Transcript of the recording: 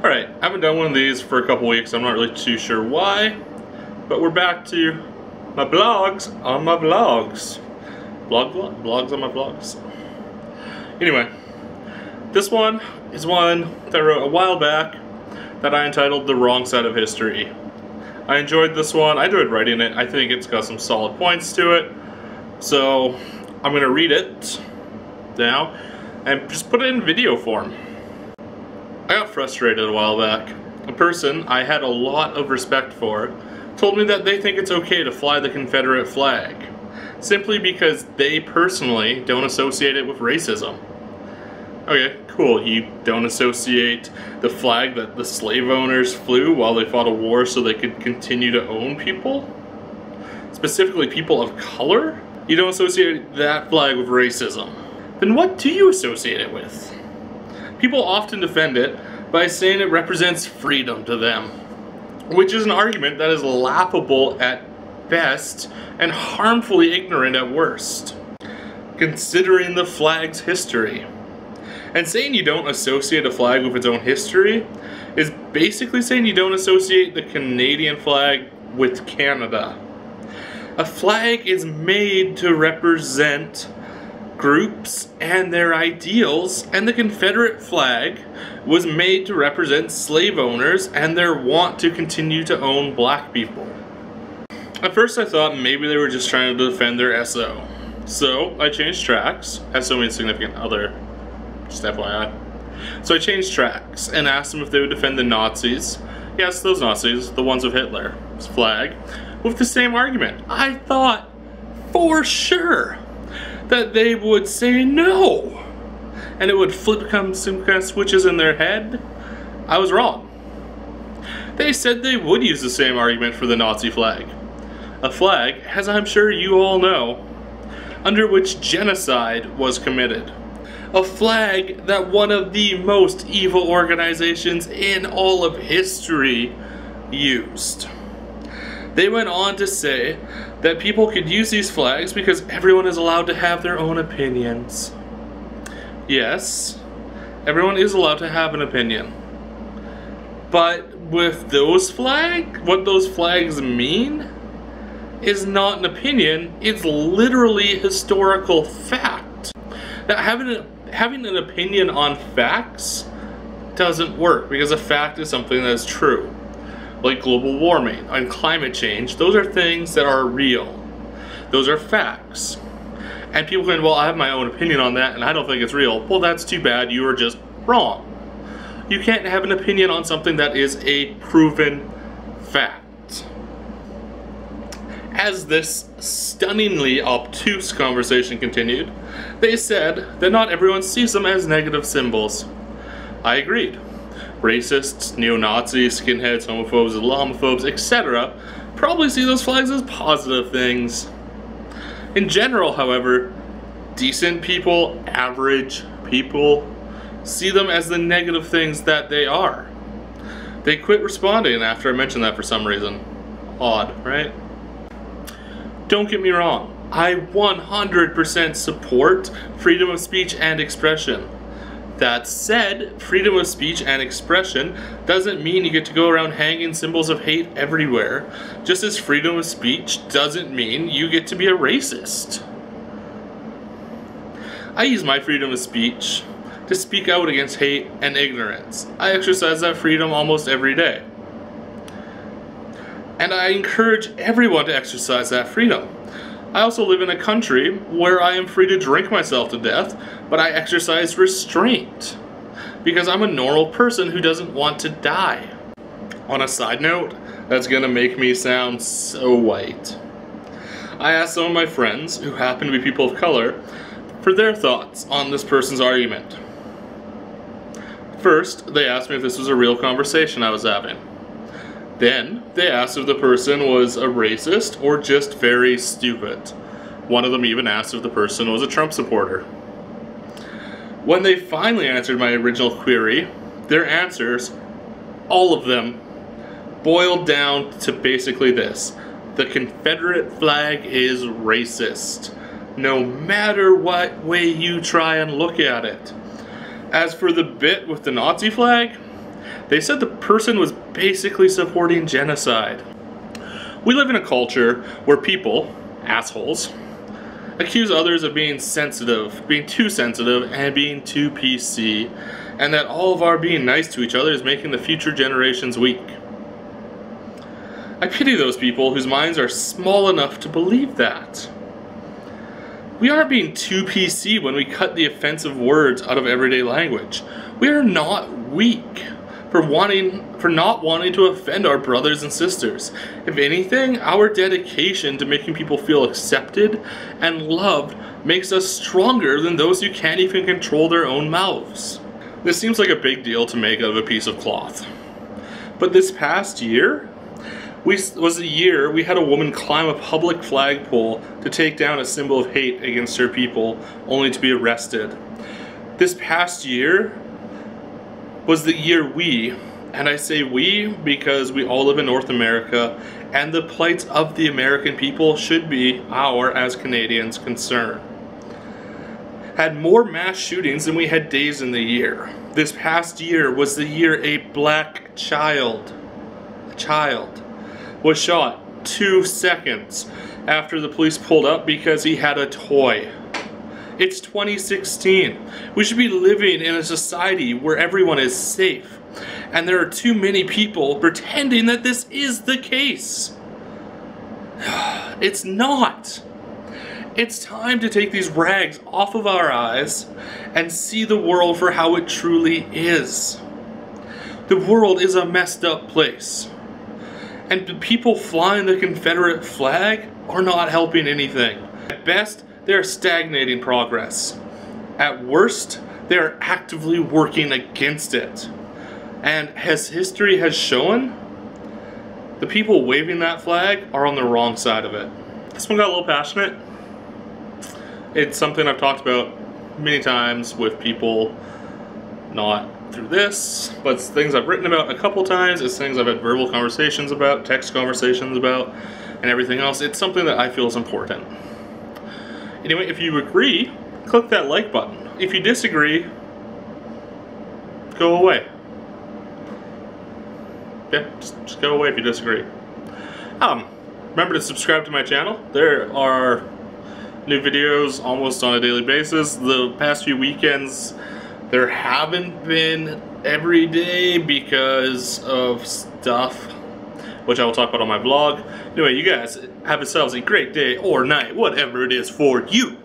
Alright, I haven't done one of these for a couple weeks. I'm not really too sure why. But we're back to my blogs on my vlogs. Blogs on my vlogs. Anyway, this one is one that I wrote a while back that I entitled The Wrong Side of History. I enjoyed this one. I enjoyed writing it. I think it's got some solid points to it. So I'm going to read it now and just put it in video form. I got frustrated a while back. A person I had a lot of respect for told me that they think it's okay to fly the Confederate flag, simply because they personally don't associate it with racism. Okay, cool, you don't associate the flag that the slave owners flew while they fought a war so they could continue to own people? Specifically people of color? You don't associate that flag with racism. Then what do you associate it with? People often defend it by saying it represents freedom to them, which is an argument that is laughable at best and harmfully ignorant at worst, considering the flag's history. And saying you don't associate a flag with its own history is basically saying you don't associate the Canadian flag with Canada. A flag is made to represent groups and their ideals, and the Confederate flag was made to represent slave owners and their want to continue to own black people. At first I thought maybe they were just trying to defend their SO. So I changed tracks. SO means significant other, just FYI. So I changed tracks and asked them if they would defend the Nazis. Yes, those Nazis, the ones of Hitler's flag, with the same argument. I thought for sure that they would say no, and it would flip some kind of switches in their head. I was wrong. They said they would use the same argument for the Nazi flag. A flag, as I'm sure you all know, under which genocide was committed. A flag that one of the most evil organizations in all of history used. They went on to say that people could use these flags because everyone is allowed to have their own opinions. Yes, everyone is allowed to have an opinion. But with those flags, what those flags mean is not an opinion, it's literally historical fact. Now having an opinion on facts doesn't work, because a fact is something that is true. Like global warming and climate change, those are things that are real. Those are facts. And people can, well, I have my own opinion on that and I don't think it's real. Well, that's too bad, you are just wrong. You can't have an opinion on something that is a proven fact. As this stunningly obtuse conversation continued, they said that not everyone sees them as negative symbols. I agreed. Racists, neo-Nazis, skinheads, homophobes, Islamophobes, etc. probably see those flags as positive things. In general, however, decent people, average people, see them as the negative things that they are. They quit responding after I mentioned that for some reason. Odd, right? Don't get me wrong, I 100% support freedom of speech and expression. That said, freedom of speech and expression doesn't mean you get to go around hanging symbols of hate everywhere, just as freedom of speech doesn't mean you get to be a racist. I use my freedom of speech to speak out against hate and ignorance. I exercise that freedom almost every day. And I encourage everyone to exercise that freedom. I also live in a country where I am free to drink myself to death, but I exercise restraint because I'm a normal person who doesn't want to die. On a side note, that's gonna make me sound so white. I asked some of my friends, who happen to be people of color, for their thoughts on this person's argument. First, they asked me if this was a real conversation I was having. Then, they asked if the person was a racist or just very stupid. One of them even asked if the person was a Trump supporter. When they finally answered my original query, their answers, all of them, boiled down to basically this: the Confederate flag is racist, no matter what way you try and look at it. As for the bit with the Nazi flag, They said the person was basically supporting genocide. We live in a culture where people, assholes, accuse others of being sensitive, being too sensitive, and being too PC, and that all of our being nice to each other is making the future generations weak. I pity those people whose minds are small enough to believe that. We aren't being too PC when we cut the offensive words out of everyday language. We are not weak for not wanting to offend our brothers and sisters. If anything, our dedication to making people feel accepted and loved makes us stronger than those who can't even control their own mouths. This seems like a big deal to make out of a piece of cloth. But this past year was a year we had a woman climb a public flagpole to take down a symbol of hate against her people, only to be arrested. This past year was the year we, and I say we because we all live in North America, and the plights of the American people should be our, as Canadians, concern. Had more mass shootings than we had days in the year. This past year was the year a black child was shot 2 seconds after the police pulled up because he had a toy. It's 2016. We should be living in a society where everyone is safe, and there are too many people pretending that this is the case. It's not. It's time to take these rags off of our eyes and see the world for how it truly is. The world is a messed up place, and the people flying the Confederate flag are not helping anything. At best, they are stagnating progress. At worst, they are actively working against it. And as history has shown, the people waving that flag are on the wrong side of it. This one got a little passionate. It's something I've talked about many times with people, not through this, but it's things I've written about a couple times. It's things I've had verbal conversations about, text conversations about, and everything else. It's something that I feel is important. Anyway, if you agree, click that like button. If you disagree, go away. Yeah, just go away if you disagree. Remember to subscribe to my channel. There are new videos almost on a daily basis. The past few weekends, there haven't been every day because of stuff, which I will talk about on my vlog. Anyway, you guys have yourselves a great day or night, whatever it is for you.